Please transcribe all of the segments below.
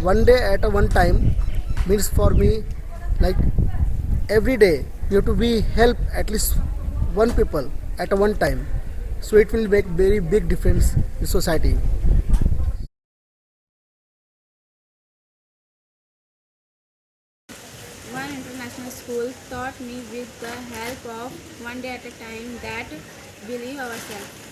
one day at a one time means for me like every day you have to be help at least one people at a one time, so it will make very big difference in society. One international school taught me with the help of one day at a time that believe ourselves.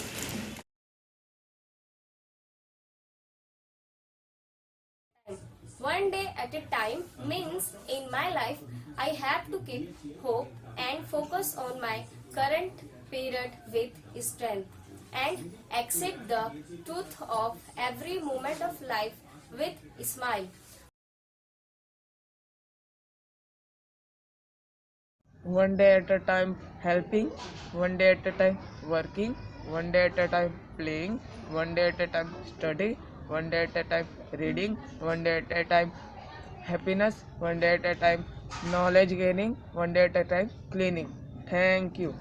One day at a time means in my life I have to keep hope and focus on my current period with strength and accept the truth of every moment of life with a smile. One day at a time helping, one day at a time working, one day at a time playing, one day at a time studying, one day at a time reading, one day at a time happiness, one day at a time knowledge gaining, one day at a time cleaning. Thank you.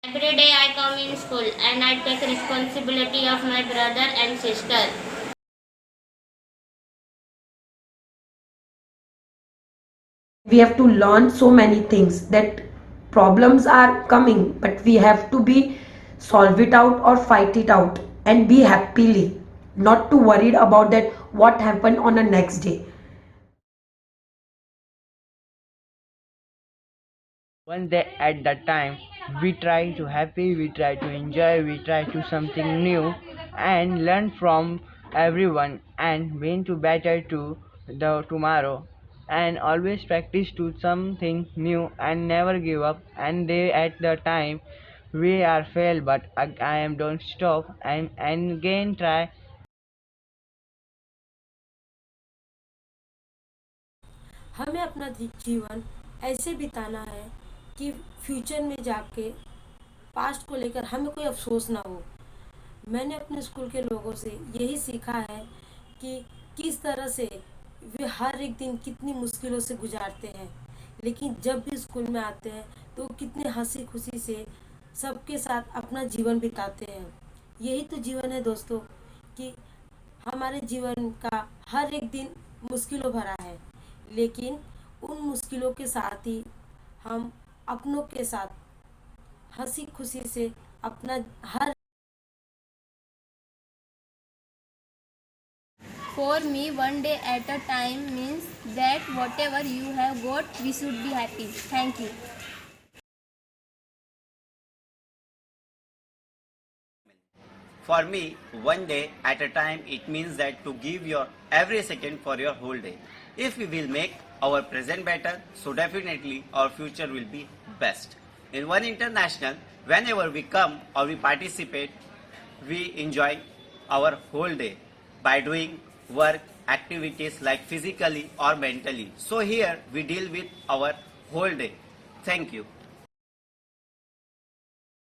Every day I come in school and I take responsibility of my brother and sister. We have to learn so many things that problems are coming, but we have to be solve it out or fight it out and be happily, not to worried about that what happened on the next day. One day at the time, we try to happy, we try to enjoy, we try to something new and learn from everyone and win to better to the tomorrow and always practice to something new and never give up and they at the time we are fail but I am don't stop and again try. हमें अपना जीवन ऐसे बिताना है कि future में जाके past को लेकर हमें कोई अफसोस ना हो। मैंने अपने स्कूल के लोगों से यही सीखा है कि किस तरह से वे हर एक दिन कितनी मुश्किलों से गुजारते हैं, लेकिन जब भी स्कूल में आते हैं तो कितने हंसी खुशी से सबके साथ अपना जीवन बिताते हैं। यही तो जीवन है दोस्तों, कि हमारे जीवन का हर एक दिन मुश्किलों भरा है, लेकिन उन मुश्किलों के साथ ही हम अपनों के साथ हंसी खुशी से अपना हर For me, one day at a time means that whatever you have got, we should be happy. Thank you. For me, one day at a time, it means that to give your every second for your whole day. If we will make our present better, so definitely our future will be best. In One International, whenever we come or we participate, we enjoy our whole day by doing work, activities like physically or mentally. So here we deal with our whole day. Thank you.